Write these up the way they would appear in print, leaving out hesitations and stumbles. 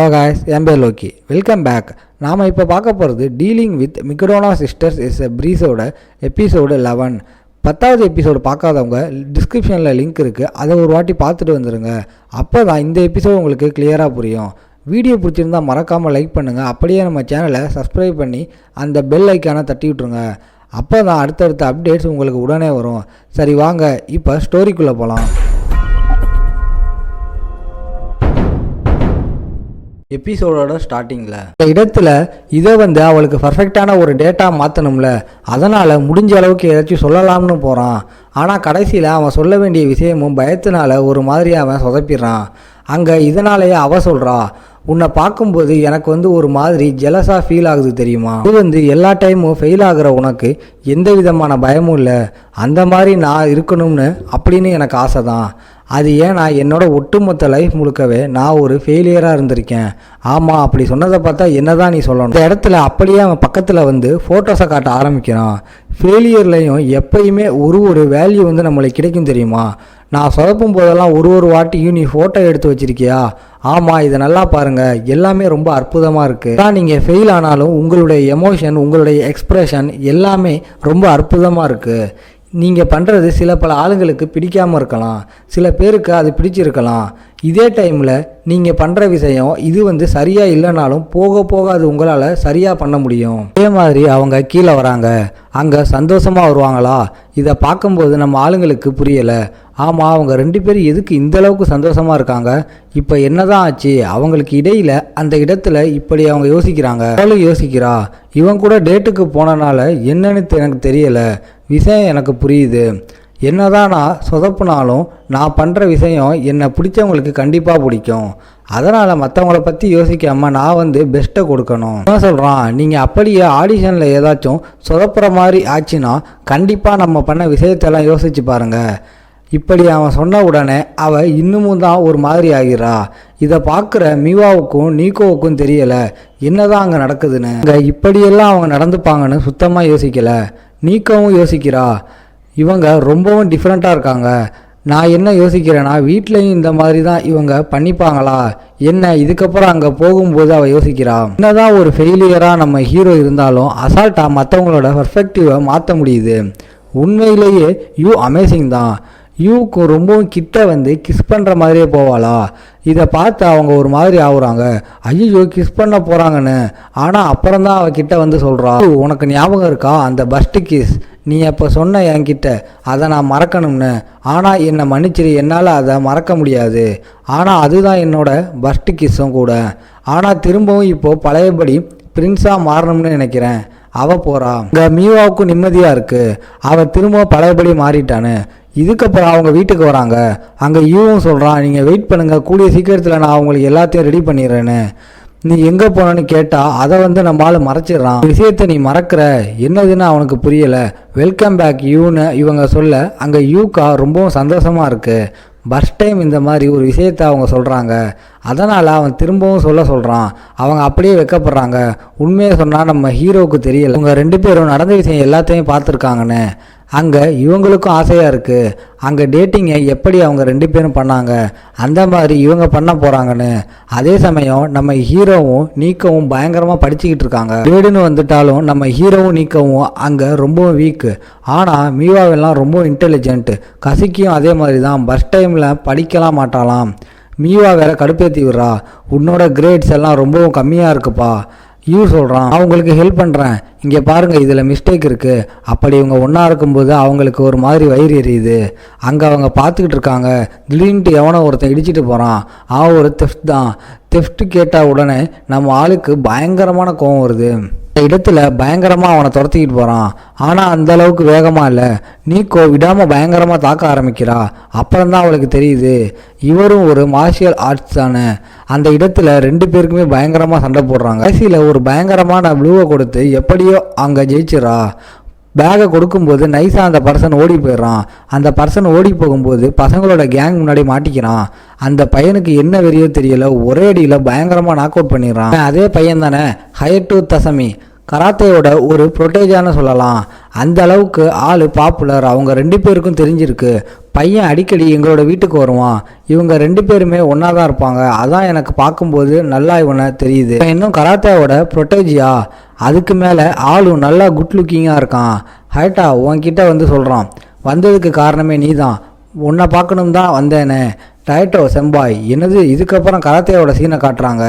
Hello guys, என் பேர் Loki. Welcome back. நாம் இப்போ பார்க்க போகிறது டீலிங் வித் மிக்கடோனா சிஸ்டர்ஸ் இஸ் எ ப்ரீஸோட எபிசோடு 11. 10வது எபிசோடு பார்க்காதவங்க டிஸ்கிரிப்ஷனில் லிங்க் இருக்குது, அதை ஒரு வாட்டி பார்த்துட்டு வந்துடுங்க. அப்போ தான் இந்த எபிசோடு உங்களுக்கு கிளியராக புரியும். வீடியோ பிடிச்சிருந்தால் மறக்காமல் லைக் பண்ணுங்கள். அப்படியே நம்ம சேனலை சப்ஸ்கிரைப் பண்ணி அந்த பெல் ஐக்கானை தட்டி விட்ருங்க. அப்போ தான் அடுத்தடுத்த அப்டேட்ஸ் உங்களுக்கு உடனே வரும். சரி வாங்க இப்போ ஸ்டோரிக்குள்ளே போகலாம். எபிசோடோட ஸ்டார்டிங்கில் இந்த இடத்துல இதை அவளுக்கு பர்ஃபெக்டான ஒரு டேட்டா மாற்றணும்ல, அதனால் முடிஞ்ச அளவுக்கு ஏதாச்சும் சொல்லலாம்னு போகிறான். ஆனால் கடைசியில் அவன் சொல்ல வேண்டிய விஷயமும் பயத்தினால ஒரு மாதிரி அவன் சொதப்பிடுறான். அங்கே இதனாலேயே அவ சொல்கிறா, உன்னை பார்க்கும்போது எனக்கு ஒரு மாதிரி ஜெலஸாக ஃபீல் ஆகுது தெரியுமா. இது எல்லா டைமும் ஃபெயில் ஆகிற உனக்கு எந்த விதமான பயமும் இல்லை, அந்த மாதிரி நான் இருக்கணும்னு அப்படின்னு எனக்கு ஆசை தான். அது ஏன்னா என்னோட ஒட்டுமொத்த லைஃப் முழுக்கவே நான் ஒரு ஃபெயிலியராக இருந்திருக்கேன். ஆமாம், அப்படி சொன்னதை பார்த்தா என்ன தான் நீ சொல்லணும். இந்த இடத்துல அப்படியே அவன் பக்கத்தில் ஃபோட்டோஸை காட்ட ஆரம்பிக்கிறான். ஃபெயிலியர்லையும் எப்பயுமே ஒரு வேல்யூ நம்மளுக்கு கிடைக்கும் தெரியுமா. நான் சொதப்பும் போதெல்லாம் ஒரு வாட்டியும் நீ ஃபோட்டோ எடுத்து வச்சிருக்கியா? ஆமாம், இதை நல்லா பாருங்கள், எல்லாமே ரொம்ப அற்புதமாக இருக்குது. தான் நீங்கள் ஃபெயில் ஆனாலும் உங்களுடைய எமோஷன், உங்களுடைய எக்ஸ்ப்ரெஷன் எல்லாமே ரொம்ப அற்புதமாக இருக்குது. நீங்கள் பண்ணுறது சில பல ஆளுங்களுக்கு பிடிக்காமல் இருக்கலாம், சில பேருக்கு அது பிடிச்சிருக்கலாம். இதே டைமில் நீங்கள் பண்ணுற விஷயம் இது சரியாக இல்லைனாலும் போக போக அது உங்களால் சரியாக பண்ண முடியும். அதே மாதிரி அவங்க கீழே வராங்க, அங்கே சந்தோஷமாக வருவாங்களா? இதை பார்க்கும்போது நம்ம ஆளுங்களுக்கு புரியலை. ஆமாம், அவங்க 2 பேரும் எதுக்கு இந்தளவுக்கு சந்தோஷமாக இருக்காங்க? இப்போ என்னதான் ஆச்சு? அவங்களுக்கு இடையில் அந்த இடத்துல இப்படி அவங்க யோசிக்கிறாங்க. அவளும் யோசிக்கிறா, இவன் கூட டேட்டுக்கு போனனால என்னன்னு எனக்கு தெரியலை, விஷயம் எனக்கு புரியுது. என்னதான் நான் சொதப்புனாலும் நான் பண்ணுற விஷயம் என்னை பிடிச்சவங்களுக்கு கண்டிப்பாக பிடிக்கும். அதனால் மற்றவங்கள பற்றி யோசிக்காமல் நான் பெஸ்ட்டை கொடுக்கணும். என்ன சொல்கிறான், நீங்கள் அப்படியே ஆடிஷனில் ஏதாச்சும் சொதப்புற மாதிரி ஆச்சுன்னா கண்டிப்பாக நம்ம பண்ண விஷயத்தெல்லாம் யோசிச்சு பாருங்கள். இப்படி அவன் சொன்ன உடனே அவள் இன்னமும் தான் ஒரு மாதிரி ஆகிறா. இதை பார்க்குற மீவாவுக்கும் நீக்கோவுக்கும் தெரியலை என்னதான் அங்கே நடக்குதுன்னு. அங்கே இப்படியெல்லாம் அவங்க நடந்துப்பாங்கன்னு சுத்தமாக யோசிக்கலை. நீக்கவும் யோசிக்கிறா, இவங்க ரொம்பவும் டிஃப்ரெண்ட்டாக இருக்காங்க. நான் என்ன யோசிக்கிறேன்னா, வீட்லேயும் இந்த மாதிரி தான் இவங்க பண்ணிப்பாங்களா என்ன? இதுக்கப்புறம் அங்கே போகும்போது அவள் யோசிக்கிறா, என்னதான் ஒரு ஃபெயிலியராக நம்ம ஹீரோ இருந்தாலும் அசால்ட்டாக மற்றவங்களோட பர்ஸ்பெக்டிவை மாற்ற முடியுது. உண்மையிலேயே யூ அமேசிங் தான். யூக்கு ரொம்பவும் கிட்ட கிஸ் பண்ணுற மாதிரியே போவாளா? இதை பார்த்து அவங்க ஒரு மாதிரி ஆகுறாங்க. ஐயோ, கிஸ் பண்ண போகிறாங்கன்னு. ஆனால் அப்புறம் தான் அவகிட்ட சொல்கிறா, உனக்கு ஞாபகம் இருக்கா அந்த பஸ்ட்டு கிஸ்? நீ அப்போ சொன்ன என்கிட்ட அதை நான் மறக்கணும்னு. ஆனால் என்னை மன்னிச்சிரு, என்னால் அதை மறக்க முடியாது. ஆனால் அதுதான் என்னோட பஸ்ட்டு கிஸ்ஸும் கூட. ஆனால் திரும்பவும் இப்போது பழையபடி பிரின்ஸாக மாறணும்னு நினைக்கிறேன். அவள் போகிறா. இங்கே மீவாவுக்கும் நிம்மதியாக இருக்குது, அவள் திரும்ப பழையபடி மாறிட்டான்னு. இதுக்கப்புறம் அவங்க வீட்டுக்கு வராங்க. அங்கே யூவும் சொல்கிறான், நீங்கள் வெயிட் பண்ணுங்கள், கூடிய சீக்கிரத்தில் நான் உங்களுக்கு எல்லாத்தையும் ரெடி பண்ணிடுறேன்னு. நீ எங்கே போனன்னு கேட்டால் அதை நம்மளால் மறைச்சிடுறான். விஷயத்தை நீ மறக்கிற என்னதுன்னு அவனுக்கு புரியலை. வெல்கம் பேக் யூன்னு இவங்க சொல்ல அங்கே யூக்கா ரொம்பவும் சந்தோஷமாக இருக்குது. ஃபர்ஸ்ட் டைம் இந்த மாதிரி ஒரு விஷயத்தை அவங்க சொல்கிறாங்க. அதனால் அவன் திரும்பவும் சொல்கிறான். அவங்க அப்படியே வெக்கப்படுறாங்க. உண்மையை சொன்னால் நம்ம ஹீரோவுக்கு தெரியலை, அவங்க 2 பேரும் நடந்த விஷயம் எல்லாத்தையும் பார்த்துருக்காங்கன்னு. அங்கே இவங்களுக்கும் ஆசையாக இருக்குது, அங்கே டேட்டிங்கை எப்படி அவங்க 2 பேரும் பண்ணாங்க அந்த மாதிரி இவங்க பண்ண போகிறாங்கன்னு. அதே சமயம் நம்ம ஹீரோவும் நீக்கவும் பயங்கரமாக படிச்சுக்கிட்டு இருக்காங்க. வீடுன்னு வந்துட்டாலும் நம்ம ஹீரோவும் நீக்கவும் அங்கே ரொம்பவும் வீக்கு. ஆனால் மீவாவெல்லாம் ரொம்ப இன்டெலிஜென்ட். கசிக்கியும் அதே மாதிரி தான், ஃபர்ஸ்ட் டைமில் படிக்கலாம் மாட்டாலாம். மீவா வேற கடுப்பேற்றி விடுறா, உன்னோட கிரேட்ஸ் எல்லாம் ரொம்பவும் கம்மியாக இருக்குப்பா. யூ சொல்கிறான், அவங்களுக்கு ஹெல்ப் பண்ணுறேன், இங்கே பாருங்கள் இதில் மிஸ்டேக் இருக்குது. அப்படி இவங்க ஒன்றா இருக்கும்போது அவங்களுக்கு ஒரு மாதிரி வயிறு எரியுது. அங்கே அவங்க பார்த்துக்கிட்டு இருக்காங்க. திடீர்னுட்டு எவனோ ஒருத்தன் இடிச்சிட்டு போகிறான். அவன் ஒரு தெஃப்ட் தான். தெஃப்ட் கேட்டால் உடனே நம்ம ஆளுக்கு பயங்கரமான கோவம் வருது. இந்த இடத்துல பயங்கரமாக அவனை துரத்திக்கிட்டு போகிறான். ஆனால் அந்த அளவுக்கு வேகமாக இல்லை. நீக்கோ விடாமல் பயங்கரமாக தாக்க ஆரம்பிக்கிறா. அப்புறம்தான் அவளுக்கு தெரியுது இவரும் ஒரு மார்ஷியல் ஆர்ட்ஸ் தானே. அந்த இடத்துல 2 பேருக்குமே பயங்கரமாக சண்டை போடுறாங்க. கடைசியில் ஒரு பயங்கரமான ப்ளூவை கொடுத்து எப்படியோ அங்கே ஜெயிச்சிடறா. பேகை கொடுக்கும்போது நைஸாக அந்த பர்சன் ஓடி போயிடுறான். அந்த பர்சன் ஓடி போகும்போது பசங்களோட கேங் முன்னாடி மாட்டிக்கிறான். அந்த பையனுக்கு என்ன வெறியோ தெரியல, ஒரே அடியில் பயங்கரமாக நாக் அவுட் பண்ணிடுறான். அதே பையன் தானே ஹயட்டு தசமி, கராத்தேயோட ஒரு ப்ரொட்டேஜான்னு சொல்லலாம். அந்த அளவுக்கு ஆள் பாப்புலர். அவங்க 2 பேருக்கும் தெரிஞ்சிருக்கு. பையன் அடிக்கடி எங்களோட வீட்டுக்கு வருவான். இவங்க 2 பேருமே ஒன்றா தான் இருப்பாங்க. அதான் எனக்கு பார்க்கும்போது நல்லா இவனை தெரியுது. இன்னும் கராத்தேவோட ப்ரொட்டேஜியா, அதுக்கு மேலே ஆளும் நல்லா குட் லுக்கிங்காக இருக்கான். ஹைட்டா உன்கிட்ட வந்து சொல்கிறான், வந்ததுக்கு காரணமே நீ தான், உன்னை பார்க்கணும் தான் வந்தேனே. டைட்டோ செம்பாய், என்னது இதுக்கப்புறம் கராத்தேயோட சீனை காட்டுறாங்க,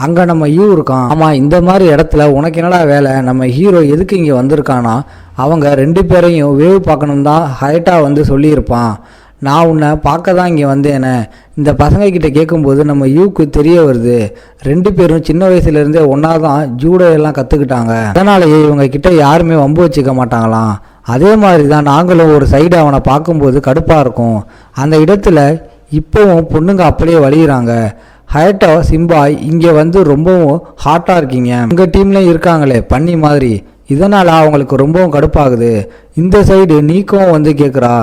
அங்கே நம்ம யூ இருக்கான். ஆமாம், இந்த மாதிரி இடத்துல உனக்கு என்னடா வேலை, நம்ம ஹீரோ எதுக்கு இங்கே வந்திருக்கானா, அவங்க 2 பேரையும் வேவ் பார்க்கணும் தான் ஹைட்டா வந்து சொல்லியிருப்பான். நான் உன்னை பார்க்க தான் இங்கே வந்தேனே. இந்த பசங்கக்கிட்ட கேட்கும்போது நம்ம யூக்கு தெரிய வருது, 2 பேரும் சின்ன வயசுலேருந்தே ஒன்றா தான் ஜூடோ எல்லாம் கற்றுக்கிட்டாங்க. அதனாலேயே இவங்க கிட்ட யாருமே வம்பு வச்சுக்க மாட்டாங்களாம். அதே மாதிரி தான் நாங்களும் ஒரு சைடு அவனை பார்க்கும்போது கடுப்பாக இருக்கும். அந்த இடத்துல இப்போவும் பொண்ணுங்க அப்படியே வலியுறாங்க. ஹயட்டோ சிம்பாய், இங்கே வந்து ரொம்பவும் ஹாட்டாக இருக்கீங்க, உங்கள் டீம்லேயும் இருக்காங்களே பண்ணி மாதிரி, இதனால் அவங்களுக்கு ரொம்பவும் கடுப்பாகுது. இந்த சைடு நீக்கும் வந்து கேட்குறா,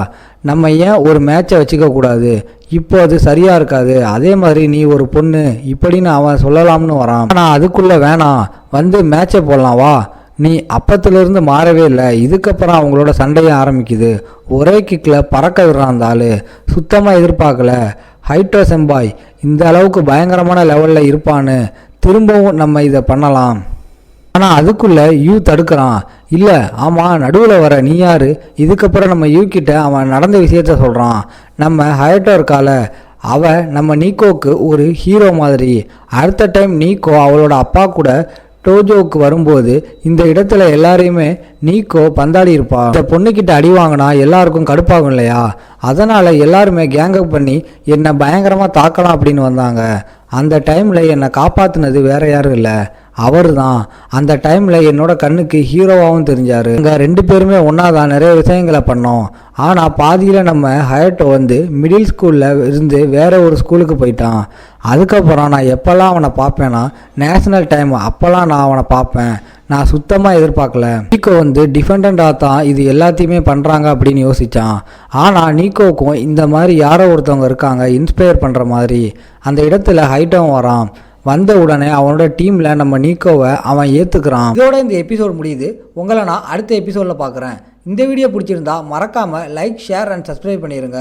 நம்ம ஏன் ஒரு மேட்சை வச்சுக்க கூடாது, இப்போ அது சரியாக இருக்காது, அதே மாதிரி நீ ஒரு பொண்ணு இப்படின்னு அவன் சொல்லலாம்னு வரான். ஆனால் அதுக்குள்ளே வேணாம், வந்து மேட்சை போடலாம் வா. நீ அப்பத்திலிருந்து மாறவே இல்லை. இதுக்கப்புறம் அவங்களோட சண்டையை ஆரம்பிக்குது. ஒரே கிக்கில் பறக்க விடுறான் அந்த ஆள். சுத்தமாக எதிர்பார்க்கல ஹைட்டோ செம்பாய் இந்த அளவுக்கு பயங்கரமான லெவலில் இருப்பான்னு. திரும்பவும் நம்ம இதை பண்ணலாம். ஆனால் அதுக்குள்ளே யூ தடுக்கிறான். இல்லை, ஆமாம், நடுவில் வர நீ யார்? இதுக்கப்புறம் நம்ம யூ கிட்ட அவன் நடந்த விஷயத்த சொல்கிறான். நம்ம ஹைட்டோ இருக்கால, அவள் நம்ம நீக்கோவுக்கு ஒரு ஹீரோ மாதிரி. அடுத்த டைம் நீக்கோ அவளோட அப்பா கூட டோஜோவுக்கு வரும்போது இந்த இடத்துல எல்லாரையுமே நீக்கோ பந்தாடி இருப்பா. இந்த பொண்ணுக்கிட்ட அடி வாங்கினா எல்லாருக்கும் கடுப்பாகும் இல்லையா, அதனால் எல்லாருமே கேங்கப் பண்ணி என்னை பயங்கரமாக தாக்கலாம் அப்படின்னு வந்தாங்க. அந்த டைமில் என்னை காப்பாற்றினது வேற யாரும் இல்லை, அவர் தான். அந்த டைமில் என்னோட கண்ணுக்கு ஹீரோவாகவும் தெரிஞ்சார். இங்கே 2 பேருமே ஒன்றா தான் நிறைய விஷயங்களை பண்ணோம். ஆனால் பாதியில் நம்ம ஹயட்டோ வந்து மிடில் ஸ்கூலில் இருந்து வேற ஒரு ஸ்கூலுக்கு போயிட்டான். அதுக்கப்புறம் நான் எப்போல்லாம் அவனை பார்ப்பேன்னா நேஷ்னல் டைம், அப்போல்லாம் நான் அவனை பார்ப்பேன். நான் சுத்தமாக எதிர்பார்க்கல. நீக்கோ வந்து டிஃபெண்டண்டாக தான் இது எல்லாத்தையுமே பண்ணுறாங்க அப்படின்னு யோசித்தான். ஆனால் நீக்கோவுக்கும் இந்த மாதிரி யாரோ ஒருத்தவங்க இருக்காங்க இன்ஸ்பயர் பண்ணுற மாதிரி. அந்த இடத்துல ஹைட்டாகவும் வரான். வந்த உடனே அவனோட டீமில் நம்ம நீக்கோவை அவன் ஏற்றுக்கிறான். இதோட இந்த எபிசோட் முடியுது. உங்களை நான் அடுத்த எபிசோடில் பார்க்குறேன். இந்த வீடியோ பிடிச்சிருந்தா மறக்காமல் லைக், ஷேர் அண்ட் சப்ஸ்கிரைப் பண்ணிடுங்க.